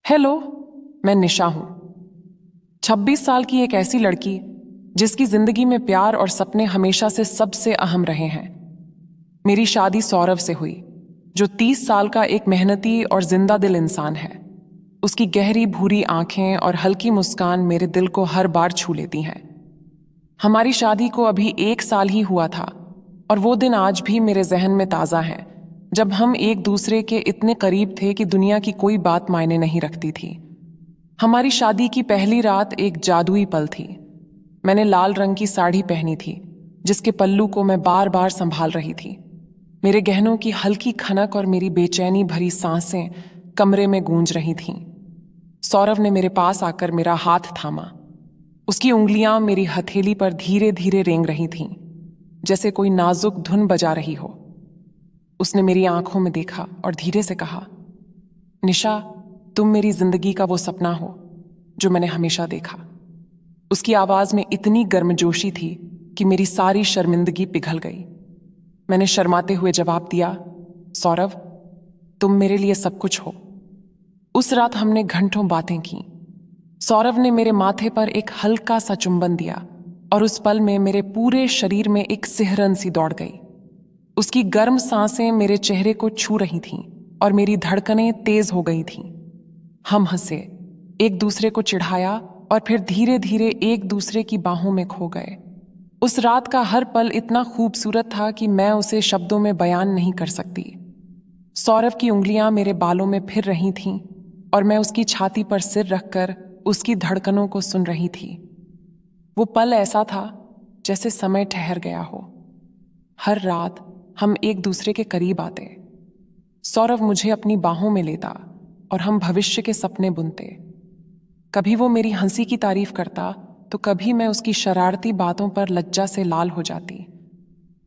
Hello, मैं निशा हूं। 26 साल की एक ऐसी लड़की जिसकी जिंदगी में प्यार और सपने हमेशा से सबसे अहम रहे हैं। मेरी शादी सौरव से हुई, जो 30 साल का एक मेहनती और जिंदा दिल इंसान है। उसकी गहरी भूरी आंखें और हल्की मुस्कान मेरे दिल को हर बार छू लेती हैं। हमारी शादी को अभी 1 साल ही हुआ था और वो दिन आज भी मेरे जहन में ताज़ा है, जब हम एक दूसरे के इतने करीब थे कि दुनिया की कोई बात मायने नहीं रखती थी। हमारी शादी की पहली रात एक जादुई पल थी। मैंने लाल रंग की साड़ी पहनी थी, जिसके पल्लू को मैं बार बार संभाल रही थी। मेरे गहनों की हल्की खनक और मेरी बेचैनी भरी सांसें कमरे में गूंज रही थीं। सौरव ने मेरे पास आकर मेरा हाथ थामा। उसकी उंगलियां मेरी हथेली पर धीरे धीरे रेंग रही थीं, जैसे कोई नाजुक धुन बजा रही हो। उसने मेरी आंखों में देखा और धीरे से कहा, निशा, तुम मेरी जिंदगी का वो सपना हो जो मैंने हमेशा देखा। उसकी आवाज में इतनी गर्मजोशी थी कि मेरी सारी शर्मिंदगी पिघल गई। मैंने शर्माते हुए जवाब दिया, सौरव, तुम मेरे लिए सब कुछ हो। उस रात हमने घंटों बातें की। सौरव ने मेरे माथे पर एक हल्का सा चुंबन दिया और उस पल में मेरे पूरे शरीर में एक सिहरन सी दौड़ गई। उसकी गर्म सांसें मेरे चेहरे को छू रही थीं और मेरी धड़कनें तेज हो गई थीं। हम हंसे, एक दूसरे को चिढ़ाया और फिर धीरे धीरे एक दूसरे की बाहों में खो गए। उस रात का हर पल इतना खूबसूरत था कि मैं उसे शब्दों में बयान नहीं कर सकती। सौरव की उंगलियां मेरे बालों में फिर रही थीं और मैं उसकी छाती पर सिर रखकर उसकी धड़कनों को सुन रही थी। वो पल ऐसा था जैसे समय ठहर गया हो। हर रात हम एक दूसरे के करीब आते। सौरव मुझे अपनी बाहों में लेता और हम भविष्य के सपने बुनते। कभी वो मेरी हंसी की तारीफ करता तो कभी मैं उसकी शरारती बातों पर लज्जा से लाल हो जाती।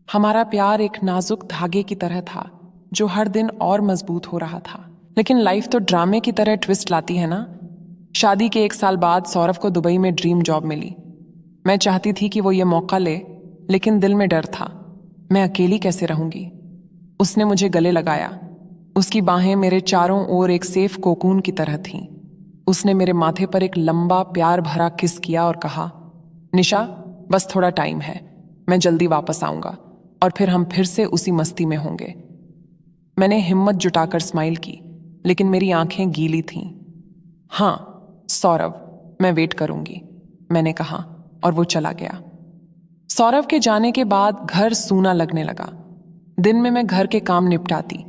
हमारा प्यार एक नाजुक धागे की तरह था, जो हर दिन और मजबूत हो रहा था। लेकिन लाइफ तो ड्रामे की तरह ट्विस्ट लाती है ना। शादी के 1 साल बाद सौरव को दुबई में ड्रीम जॉब मिली। मैं चाहती थी कि वो ये मौका ले, लेकिन दिल में डर था, मैं अकेली कैसे रहूंगी। उसने मुझे गले लगाया। उसकी बाहें मेरे चारों ओर एक सेफ कोकून की तरह थीं। उसने मेरे माथे पर एक लंबा प्यार भरा किस किया और कहा, निशा, बस थोड़ा टाइम है, मैं जल्दी वापस आऊंगा और फिर हम फिर से उसी मस्ती में होंगे। मैंने हिम्मत जुटाकर स्माइल की, लेकिन मेरी आंखें गीली थीं। हाँ सौरव, मैं वेट करूंगी, मैंने कहा और वो चला गया। सौरव के जाने के बाद घर सूना लगने लगा। दिन में मैं घर के काम निपटाती,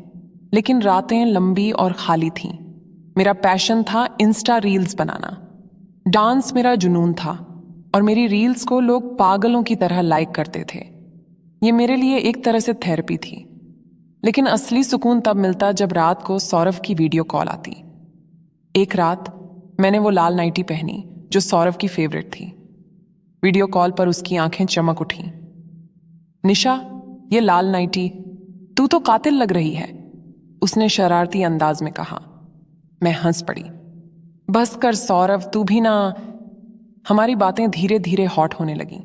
लेकिन रातें लंबी और खाली थीं। मेरा पैशन था इंस्टा रील्स बनाना। डांस मेरा जुनून था और मेरी रील्स को लोग पागलों की तरह लाइक करते थे। ये मेरे लिए एक तरह से थेरेपी थी। लेकिन असली सुकून तब मिलता जब रात को सौरव की वीडियो कॉल आती। एक रात मैंने वो लाल नाइटी पहनी जो सौरव की फेवरेट थी। वीडियो कॉल पर उसकी आंखें चमक उठीं। निशा, ये लाल नाइटी, तू तो कातिल लग रही है, उसने शरारती अंदाज में कहा। मैं हंस पड़ी। बस कर सौरव, तू भी ना। हमारी बातें धीरे धीरे हॉट होने लगीं।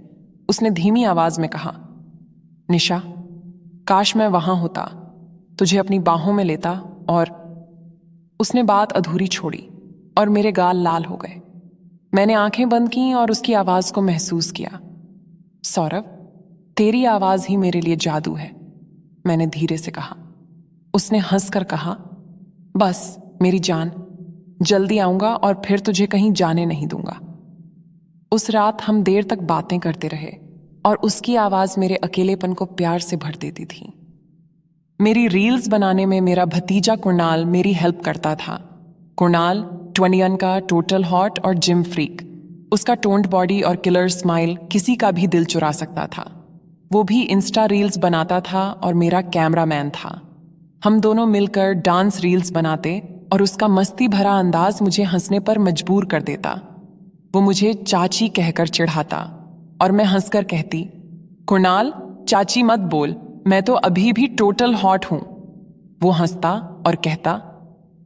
उसने धीमी आवाज में कहा, निशा, काश मैं वहां होता, तुझे अपनी बाहों में लेता और। उसने बात अधूरी छोड़ी और मेरे गाल लाल हो गए। मैंने आंखें बंद की और उसकी आवाज को महसूस किया। सौरव, तेरी आवाज ही मेरे लिए जादू है, मैंने धीरे से कहा। उसने हंसकर कहा, बस मेरी जान, जल्दी आऊंगा और फिर तुझे कहीं जाने नहीं दूंगा। उस रात हम देर तक बातें करते रहे और उसकी आवाज मेरे अकेलेपन को प्यार से भर देती थी। मेरी रील्स बनाने में मेरा भतीजा कुणाल मेरी हेल्प करता था। कुणाल 21 का, टोटल हॉट और जिम फ्रीक। उसका टोन्ड बॉडी और किलर स्माइल किसी का भी दिल चुरा सकता था। वो भी इंस्टा रील्स बनाता था और मेरा कैमरामैन था। हम दोनों मिलकर डांस रील्स बनाते और उसका मस्ती भरा अंदाज मुझे हंसने पर मजबूर कर देता। वो मुझे चाची कहकर चिढ़ाता और मैं हंसकर कहती, कुणाल, चाची मत बोल, मैं तो अभी भी टोटल हॉट हूं। वो हंसता और कहता,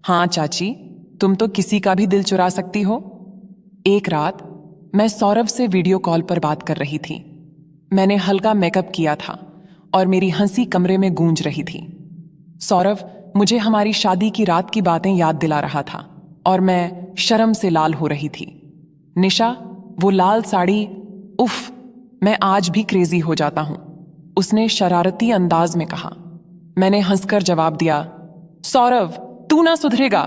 हाँ चाची, तुम तो किसी का भी दिल चुरा सकती हो। एक रात मैं सौरव से वीडियो कॉल पर बात कर रही थी। मैंने हल्का मेकअप किया था और मेरी हंसी कमरे में गूंज रही थी। सौरव मुझे हमारी शादी की रात की बातें याद दिला रहा था और मैं शर्म से लाल हो रही थी। निशा, वो लाल साड़ी, उफ, मैं आज भी क्रेजी हो जाता हूं, उसने शरारती अंदाज में कहा। मैंने हंसकर जवाब दिया, सौरव, तू ना सुधरेगा।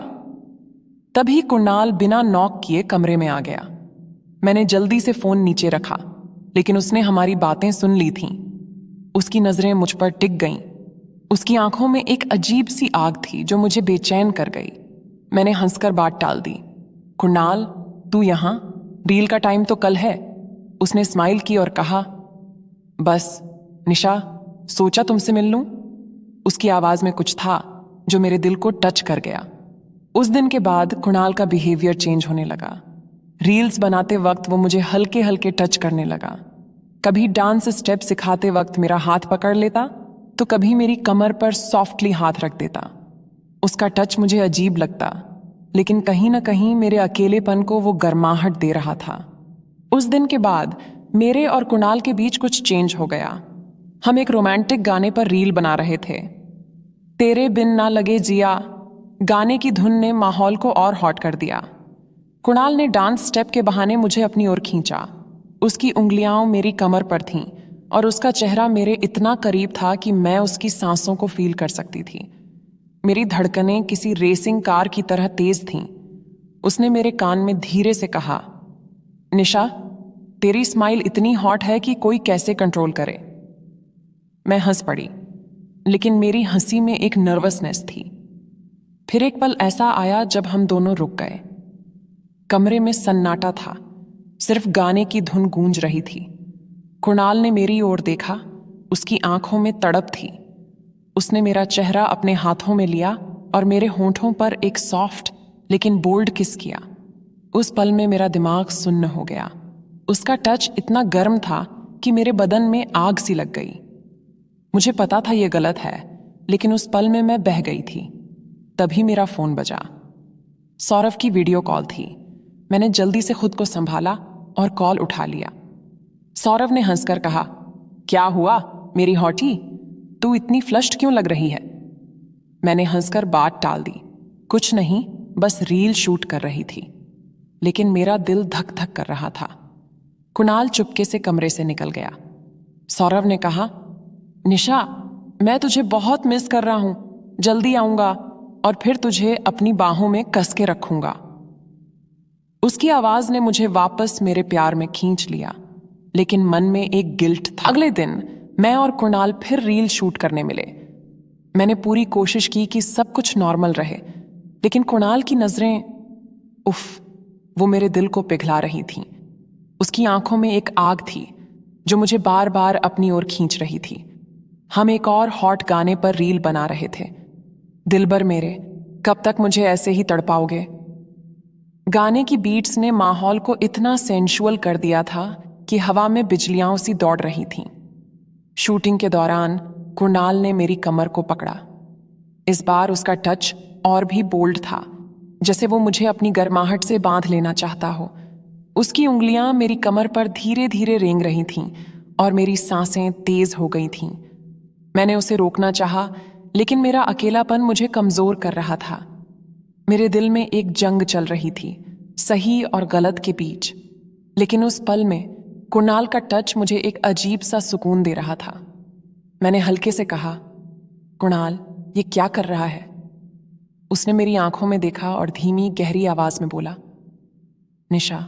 तभी कुणाल बिना नॉक किए कमरे में आ गया। मैंने जल्दी से फोन नीचे रखा, लेकिन उसने हमारी बातें सुन ली थीं। उसकी नजरें मुझ पर टिक गईं। उसकी आंखों में एक अजीब सी आग थी जो मुझे बेचैन कर गई। मैंने हंसकर बात टाल दी। कुणाल, तू यहां? डील का टाइम तो कल है। उसने स्माइल की और कहा, बस निशा, सोचा तुमसे मिल लूं। उसकी आवाज में कुछ था जो मेरे दिल को टच कर गया। उस दिन के बाद कुणाल का बिहेवियर चेंज होने लगा। रील्स बनाते वक्त वो मुझे हल्के हल्के टच करने लगा। कभी डांस स्टेप सिखाते वक्त मेरा हाथ पकड़ लेता, तो कभी मेरी कमर पर सॉफ्टली हाथ रख देता। उसका टच मुझे अजीब लगता, लेकिन कहीं ना कहीं मेरे अकेलेपन को वो गर्माहट दे रहा था। उस दिन के बाद मेरे और कुणाल के बीच कुछ चेंज हो गया। हम एक रोमांटिक गाने पर रील बना रहे थे। तेरे बिन ना लगे जिया गाने की धुन ने माहौल को और हॉट कर दिया। कुणाल ने डांस स्टेप के बहाने मुझे अपनी ओर खींचा। उसकी उंगलियां मेरी कमर पर थीं और उसका चेहरा मेरे इतना करीब था कि मैं उसकी सांसों को फील कर सकती थी। मेरी धड़कनें किसी रेसिंग कार की तरह तेज थीं। उसने मेरे कान में धीरे से कहा, निशा, तेरी स्माइल इतनी हॉट है कि कोई कैसे कंट्रोल करे। मैं हंस पड़ी, लेकिन मेरी हंसी में एक नर्वसनेस थी। फिर एक पल ऐसा आया जब हम दोनों रुक गए। कमरे में सन्नाटा था, सिर्फ गाने की धुन गूंज रही थी। कुणाल ने मेरी ओर देखा, उसकी आंखों में तड़प थी। उसने मेरा चेहरा अपने हाथों में लिया और मेरे होंठों पर एक सॉफ्ट लेकिन बोल्ड किस किया। उस पल में मेरा दिमाग सुन्न हो गया। उसका टच इतना गर्म था कि मेरे बदन में आग सी लग गई। मुझे पता था यह गलत है, लेकिन उस पल में मैं बह गई थी। तभी मेरा फोन बजा। सौरव की वीडियो कॉल थी। मैंने जल्दी से खुद को संभाला और कॉल उठा लिया। सौरव ने हंसकर कहा, क्या हुआ मेरी हॉटी, तू इतनी फ्लश्ड क्यों लग रही है? मैंने हंसकर बात टाल दी, कुछ नहीं, बस रील शूट कर रही थी। लेकिन मेरा दिल धक धक कर रहा था। कुणाल चुपके से कमरे से निकल गया। सौरव ने कहा, निशा, मैं तुझे बहुत मिस कर रहा हूं, जल्दी आऊंगा और फिर तुझे अपनी बाहों में कस के रखूंगा। उसकी आवाज ने मुझे वापस मेरे प्यार में खींच लिया, लेकिन मन में एक गिल्ट था। अगले दिन मैं और कुणाल फिर रील शूट करने मिले। मैंने पूरी कोशिश की कि सब कुछ नॉर्मल रहे, लेकिन कुणाल की नजरें, उफ, वो मेरे दिल को पिघला रही थीं। उसकी आंखों में एक आग थी जो मुझे बार बार अपनी ओर खींच रही थी। हम एक और हॉट गाने पर रील बना रहे थे। दिलबर मेरे, कब तक मुझे ऐसे ही तड़पाओगे? गाने की बीट्स ने माहौल को इतना सेंशुअल कर दिया था कि हवा में बिजलियां सी दौड़ रही थीं। शूटिंग के दौरान कुणाल ने मेरी कमर को पकड़ा। इस बार उसका टच और भी बोल्ड था, जैसे वो मुझे अपनी गर्माहट से बांध लेना चाहता हो। उसकी उंगलियां मेरी कमर पर धीरे धीरे रेंग रही थीं और मेरी सांसें तेज हो गई थीं। मैंने उसे रोकना चाहा, लेकिन मेरा अकेलापन मुझे कमजोर कर रहा था। मेरे दिल में एक जंग चल रही थी, सही और गलत के बीच। लेकिन उस पल में कुणाल का टच मुझे एक अजीब सा सुकून दे रहा था। मैंने हल्के से कहा, कुणाल, ये क्या कर रहा है? उसने मेरी आंखों में देखा और धीमी गहरी आवाज में बोला, निशा,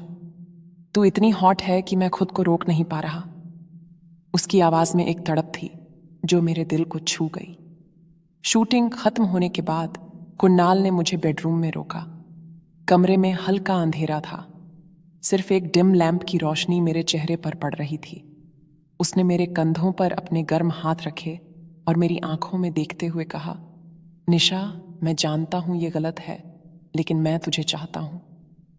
तू इतनी हॉट है कि मैं खुद को रोक नहीं पा रहा। उसकी आवाज में एक तड़प थी जो मेरे दिल को छू गई। शूटिंग खत्म होने के बाद कुणाल ने मुझे बेडरूम में रोका। कमरे में हल्का अंधेरा था, सिर्फ एक डिम लैंप की रोशनी मेरे चेहरे पर पड़ रही थी। उसने मेरे कंधों पर अपने गर्म हाथ रखे और मेरी आंखों में देखते हुए कहा, निशा, मैं जानता हूं ये गलत है, लेकिन मैं तुझे चाहता हूं।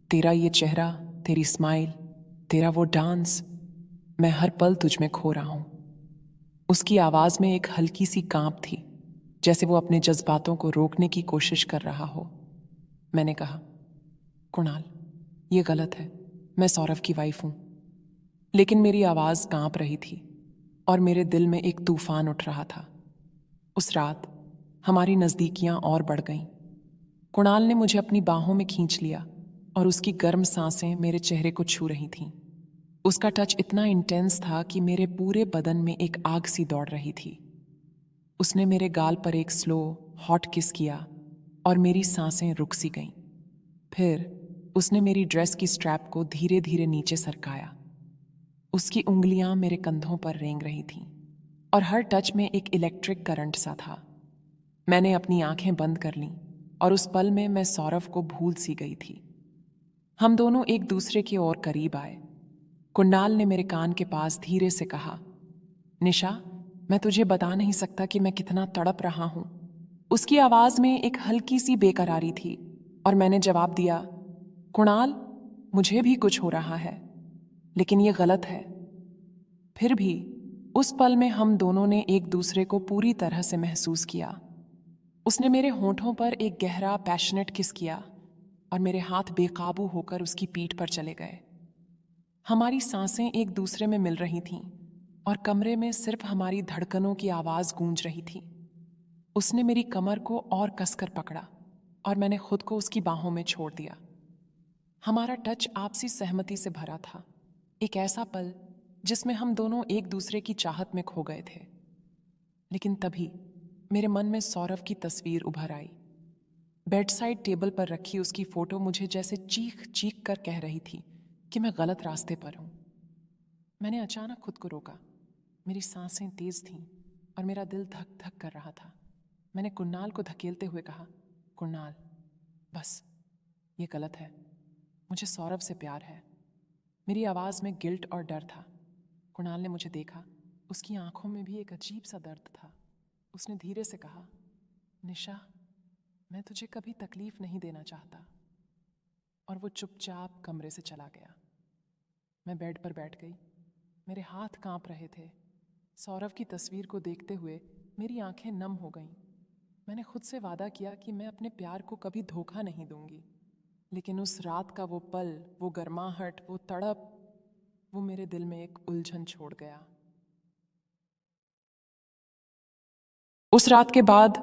तेरा ये चेहरा, तेरी स्माइल, तेरा वो डांस, मैं हर पल तुझ में खो रहा हूं। उसकी आवाज में एक हल्की सी कांप थी, जैसे वो अपने जज्बातों को रोकने की कोशिश कर रहा हो। मैंने कहा, कुणाल, ये गलत है, मैं सौरव की वाइफ हूं। लेकिन मेरी आवाज कांप रही थी और मेरे दिल में एक तूफान उठ रहा था। उस रात हमारी नजदीकियां और बढ़ गईं। कुणाल ने मुझे अपनी बाहों में खींच लिया और उसकी गर्म सांसें मेरे चेहरे को छू रही थीं। उसका टच इतना इंटेंस था कि मेरे पूरे बदन में एक आग सी दौड़ रही थी। उसने मेरे गाल पर एक स्लो हॉट किस किया और मेरी सांसें रुक सी गईं। फिर उसने मेरी ड्रेस की स्ट्रैप को धीरे धीरे नीचे सरकाया। उसकी उंगलियां मेरे कंधों पर रेंग रही थीं और हर टच में एक इलेक्ट्रिक करंट सा था। मैंने अपनी आंखें बंद कर लीं और उस पल में मैं सौरभ को भूल सी गई थी। हम दोनों एक दूसरे के और करीब आए। कुणाल ने मेरे कान के पास धीरे से कहा, निशा, मैं तुझे बता नहीं सकता कि मैं कितना तड़प रहा हूं। उसकी आवाज में एक हल्की सी बेकरारी थी और मैंने जवाब दिया, कुणाल, मुझे भी कुछ हो रहा है, लेकिन ये गलत है। फिर भी उस पल में हम दोनों ने एक दूसरे को पूरी तरह से महसूस किया। उसने मेरे होंठों पर एक गहरा पैशनेट किस किया और मेरे हाथ बेकाबू होकर उसकी पीठ पर चले गए। हमारी सांसें एक दूसरे में मिल रही थीं और कमरे में सिर्फ हमारी धड़कनों की आवाज गूंज रही थी। उसने मेरी कमर को और कसकर पकड़ा और मैंने खुद को उसकी बाहों में छोड़ दिया। हमारा टच आपसी सहमति से भरा था, एक ऐसा पल जिसमें हम दोनों एक दूसरे की चाहत में खो गए थे। लेकिन तभी मेरे मन में सौरभ की तस्वीर उभर आई। बेड साइड टेबल पर रखी उसकी फोटो मुझे जैसे चीख चीख कर कह रही थी कि मैं गलत रास्ते पर हूं। मैंने अचानक खुद को रोका। मेरी सांसें तेज थीं और मेरा दिल धक धक कर रहा था। मैंने कुणाल को धकेलते हुए कहा, कुणाल, बस, ये गलत है। मुझे सौरभ से प्यार है। मेरी आवाज में गिल्ट और डर था। कुणाल ने मुझे देखा। उसकी आंखों में भी एक अजीब सा दर्द था। उसने धीरे से कहा, निशा, मैं तुझे कभी तकलीफ नहीं देना चाहता। और वो चुपचाप कमरे से चला गया। मैं बेड पर बैठ गई। मेरे हाथ कांप रहे थे। सौरभ की तस्वीर को देखते हुए मेरी आंखें नम हो गईं। मैंने खुद से वादा किया कि मैं अपने प्यार को कभी धोखा नहीं दूंगी। लेकिन उस रात का वो पल, वो गर्माहट, वो तड़प, वो मेरे दिल में एक उलझन छोड़ गया। उस रात के बाद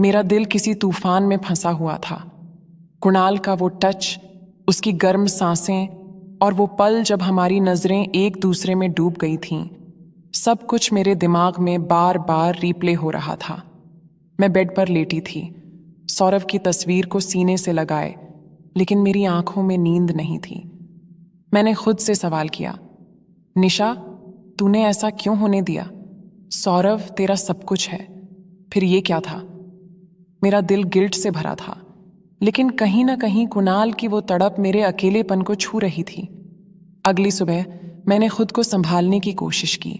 मेरा दिल किसी तूफान में फंसा हुआ था। कुणाल का वो टच, उसकी गर्म सांसें और वो पल जब हमारी नजरें एक दूसरे में डूब गई थीं, सब कुछ मेरे दिमाग में बार बार रिप्ले हो रहा था। मैं बेड पर लेटी थी, सौरभ की तस्वीर को सीने से लगाए, लेकिन मेरी आंखों में नींद नहीं थी। मैंने खुद से सवाल किया, निशा, तूने ऐसा क्यों होने दिया? सौरभ तेरा सब कुछ है, फिर ये क्या था? मेरा दिल गिल्ट से भरा था, लेकिन कहीं ना कहीं कुणाल की वो तड़प मेरे अकेलेपन को छू रही थी। अगली सुबह मैंने खुद को संभालने की कोशिश की।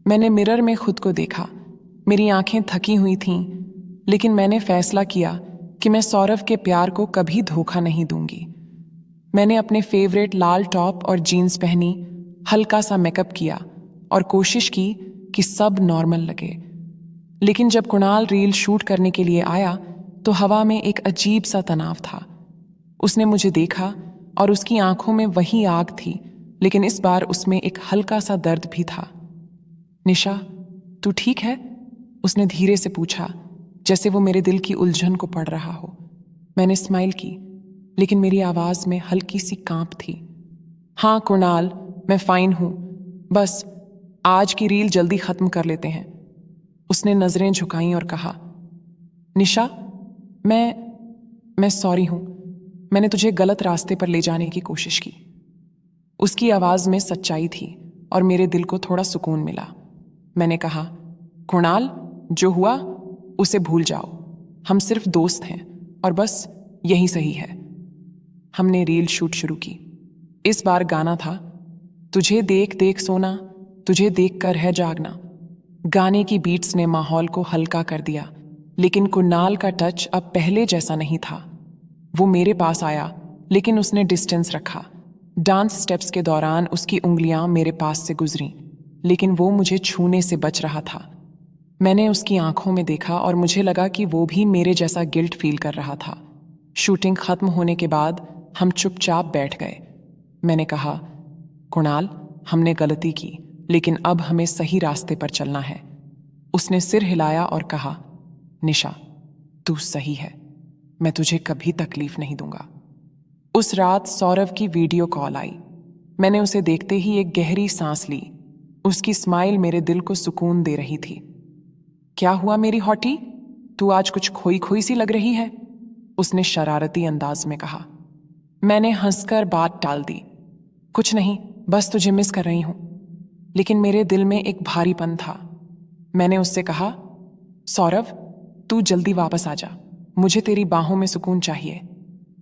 मैंने मिरर में खुद को देखा। मेरी आंखें थकी हुई थीं, लेकिन मैंने फैसला किया कि मैं सौरभ के प्यार को कभी धोखा नहीं दूंगी। मैंने अपने फेवरेट लाल टॉप और जीन्स पहनी, हल्का सा मेकअप किया और कोशिश की कि सब नॉर्मल लगे। लेकिन जब कुणाल रील शूट करने के लिए आया तो हवा में एक अजीब सा तनाव था। उसने मुझे देखा और उसकी आंखों में वही आग थी, लेकिन इस बार उसमें एक हल्का सा दर्द भी था। निशा, तू ठीक है? उसने धीरे से पूछा, जैसे वो मेरे दिल की उलझन को पढ़ रहा हो। मैंने स्माइल की, लेकिन मेरी आवाज में हल्की सी कांप थी। हाँ कुणाल, मैं फाइन हूं। बस आज की रील जल्दी खत्म कर लेते हैं। उसने नजरें झुकाईं और कहा, निशा, मैं सॉरी हूं। मैंने तुझे गलत रास्ते पर ले जाने की कोशिश की। उसकी आवाज में सच्चाई थी और मेरे दिल को थोड़ा सुकून मिला। मैंने कहा, कुणाल, जो हुआ उसे भूल जाओ। हम सिर्फ दोस्त हैं और बस यही सही है। हमने रील शूट शुरू की। इस बार गाना था, तुझे देख देख सोना, तुझे देख कर है जागना। गाने की बीट्स ने माहौल को हल्का कर दिया, लेकिन कुणाल का टच अब पहले जैसा नहीं था। वो मेरे पास आया, लेकिन उसने डिस्टेंस रखा। डांस स्टेप्स के दौरान उसकी उंगलियां मेरे पास से गुजरीं, लेकिन वो मुझे छूने से बच रहा था। मैंने उसकी आंखों में देखा और मुझे लगा कि वो भी मेरे जैसा गिल्ट फील कर रहा था। शूटिंग खत्म होने के बाद हम चुपचाप बैठ गए। मैंने कहा, कुणाल, हमने गलती की, लेकिन अब हमें सही रास्ते पर चलना है। उसने सिर हिलाया और कहा, निशा, तू सही है। मैं तुझे कभी तकलीफ नहीं दूंगा। उस रात सौरव की वीडियो कॉल आई। मैंने उसे देखते ही एक गहरी सांस ली। उसकी स्माइल मेरे दिल को सुकून दे रही थी। क्या हुआ मेरी हॉटी, तू आज कुछ खोई खोई सी लग रही है, उसने शरारती अंदाज में कहा। मैंने हंसकर बात टाल दी। कुछ नहीं, बस तुझे मिस कर रही हूं। लेकिन मेरे दिल में एक भारीपन था। मैंने उससे कहा, सौरव तू जल्दी वापस आ जा, मुझे तेरी बाहों में सुकून चाहिए।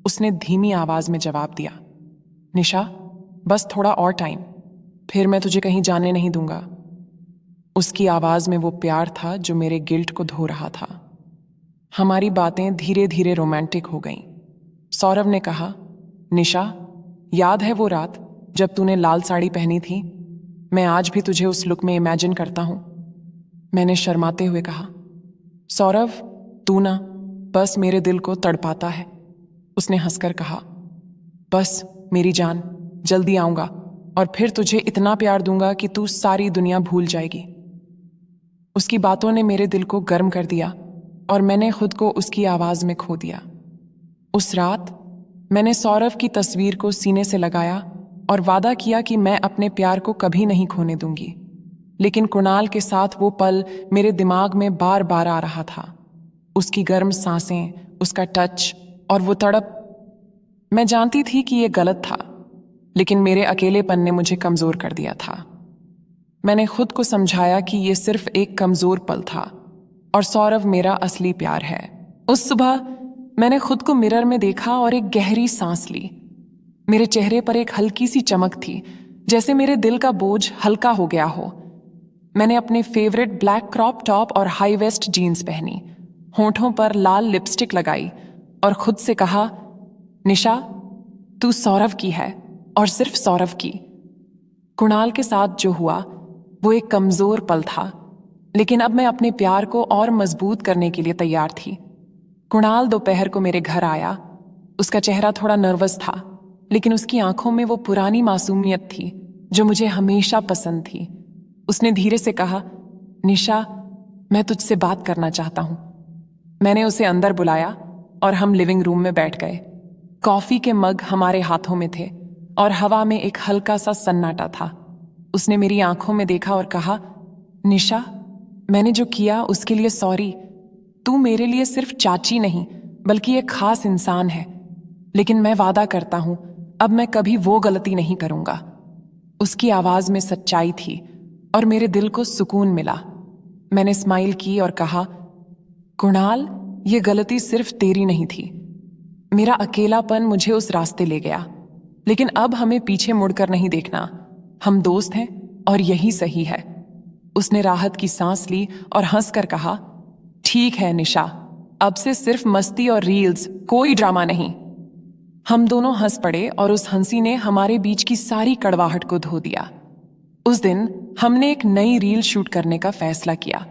उसने धीमी आवाज में जवाब दिया, निशा बस थोड़ा और टाइम, फिर मैं तुझे कहीं जाने नहीं दूंगा। उसकी आवाज में वो प्यार था जो मेरे गिल्ट को धो रहा था। हमारी बातें धीरे धीरे रोमांटिक हो गईं। सौरव ने कहा, निशा याद है वो रात जब तूने लाल साड़ी पहनी थी? मैं आज भी तुझे उस लुक में इमेजिन करता हूं। मैंने शर्माते हुए कहा, सौरव तू ना बस मेरे दिल को तड़पाता है। उसने हंसकर कहा, बस मेरी जान, जल्दी आऊंगा और फिर तुझे इतना प्यार दूंगा कि तू सारी दुनिया भूल जाएगी। उसकी बातों ने मेरे दिल को गर्म कर दिया और मैंने खुद को उसकी आवाज में खो दिया। उस रात मैंने सौरव की तस्वीर को सीने से लगाया और वादा किया कि मैं अपने प्यार को कभी नहीं खोने दूंगी। लेकिन कुणाल के साथ वो पल मेरे दिमाग में बार बार आ रहा था। उसकी गर्म सांसें, उसका टच और वो तड़प। मैं जानती थी कि ये गलत था, लेकिन मेरे अकेलेपन ने मुझे कमजोर कर दिया था। मैंने खुद को समझाया कि ये सिर्फ एक कमजोर पल था और सौरव मेरा असली प्यार है। उस सुबह मैंने खुद को मिरर में देखा और एक गहरी सांस ली। मेरे चेहरे पर एक हल्की सी चमक थी, जैसे मेरे दिल का बोझ हल्का हो गया हो। मैंने अपने फेवरेट ब्लैक क्रॉप टॉप और हाई वेस्ट जीन्स पहनी, होठों पर लाल लिपस्टिक लगाई और खुद से कहा, निशा तू सौरव की है और सिर्फ सौरव की। कुणाल के साथ जो हुआ वो एक कमजोर पल था, लेकिन अब मैं अपने प्यार को और मजबूत करने के लिए तैयार थी। कुणाल दोपहर को मेरे घर आया। उसका चेहरा थोड़ा नर्वस था, लेकिन उसकी आंखों में वो पुरानी मासूमियत थी जो मुझे हमेशा पसंद थी। उसने धीरे से कहा, निशा मैं तुझसे बात करना चाहता हूं। मैंने उसे अंदर बुलाया और हम लिविंग रूम में बैठ गए। कॉफी के मग हमारे हाथों में थे और हवा में एक हल्का सा सन्नाटा था। उसने मेरी आंखों में देखा और कहा, निशा मैंने जो किया उसके लिए सॉरी। तू मेरे लिए सिर्फ चाची नहीं बल्कि एक खास इंसान है, लेकिन मैं वादा करता हूं अब मैं कभी वो गलती नहीं करूंगा। उसकी आवाज में सच्चाई थी और मेरे दिल को सुकून मिला। मैंने स्माइल की और कहा, कुणाल ये गलती सिर्फ तेरी नहीं थी। मेरा अकेलापन मुझे उस रास्ते ले गया, लेकिन अब हमें पीछे मुड़कर नहीं देखना। हम दोस्त हैं और यही सही है। उसने राहत की सांस ली और हंसकर कहा, ठीक है निशा, अब से सिर्फ मस्ती और रील्स, कोई ड्रामा नहीं। हम दोनों हंस पड़े और उस हंसी ने हमारे बीच की सारी कड़वाहट को धो दिया। उस दिन हमने एक नई रील शूट करने का फैसला किया।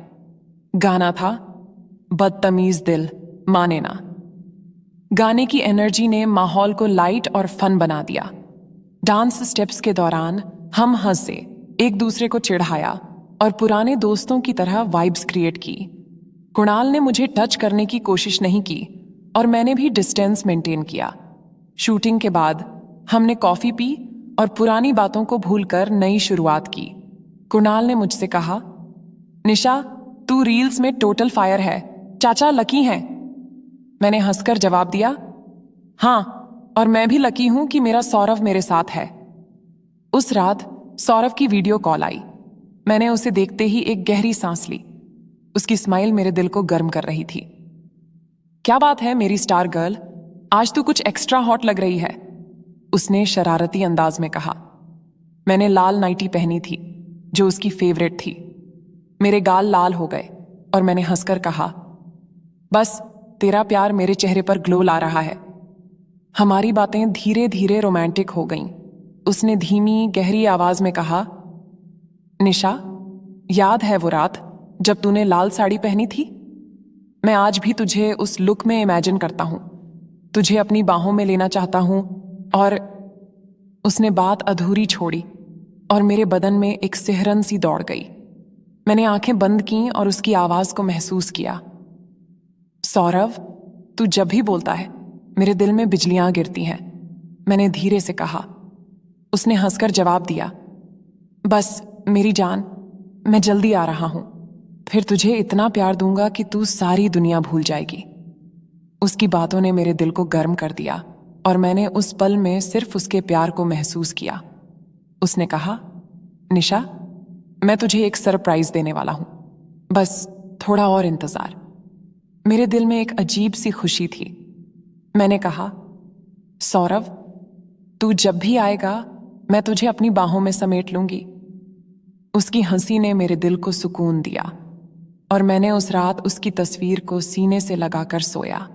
गाना था बदतमीज दिल माने ना। गाने की एनर्जी ने माहौल को लाइट और फन बना दिया। डांस स्टेप्स के दौरान हम हंसे, एक दूसरे को चिढ़ाया और पुराने दोस्तों की तरह वाइब्स क्रिएट की। कुणाल ने मुझे टच करने की कोशिश नहीं की और मैंने भी डिस्टेंस मेंटेन किया। शूटिंग के बाद हमने कॉफी पी और पुरानी बातों को भूलकर नई शुरुआत की। कुणाल ने मुझसे कहा, निशा तू रील्स में टोटल फायर है, चाचा लकी हैं। मैंने हंसकर जवाब दिया, हाँ और मैं भी लकी हूं कि मेरा सौरव मेरे साथ है। उस रात सौरव की वीडियो कॉल आई। मैंने उसे देखते ही एक गहरी सांस ली। उसकी स्माइल मेरे दिल को गर्म कर रही थी। क्या बात है मेरी स्टार गर्ल, आज तू कुछ एक्स्ट्रा हॉट लग रही है, उसने शरारती अंदाज में कहा। मैंने लाल नाइटी पहनी थी जो उसकी फेवरेट थी। मेरे गाल लाल हो गए और मैंने हंसकर कहा, बस तेरा प्यार मेरे चेहरे पर ग्लो ला रहा है। हमारी बातें धीरे धीरे रोमांटिक हो गईं। उसने धीमी गहरी आवाज में कहा, निशा याद है वो रात जब तूने लाल साड़ी पहनी थी? मैं आज भी तुझे उस लुक में इमेजिन करता हूं, तुझे अपनी बाहों में लेना चाहता हूं। और उसने बात अधूरी छोड़ी और मेरे बदन में एक सिहरन सी दौड़ गई। मैंने आंखें बंद की और उसकी आवाज को महसूस किया, सौरव तू जब भी बोलता है मेरे दिल में बिजलियां गिरती हैं, मैंने धीरे से कहा। उसने हंसकर जवाब दिया, बस मेरी जान, मैं जल्दी आ रहा हूं, फिर तुझे इतना प्यार दूंगा कि तू सारी दुनिया भूल जाएगी। उसकी बातों ने मेरे दिल को गर्म कर दिया और मैंने उस पल में सिर्फ उसके प्यार को महसूस किया। उसने कहा, निशा, मैं तुझे एक सरप्राइज देने वाला हूं, बस थोड़ा और इंतजार। मेरे दिल में एक अजीब सी खुशी थी। मैंने कहा, सौरव, तू जब भी आएगा मैं तुझे अपनी बाहों में समेट लूंगी। उसकी हंसी ने मेरे दिल को सुकून दिया और मैंने उस रात उसकी तस्वीर को सीने से लगाकर सोया।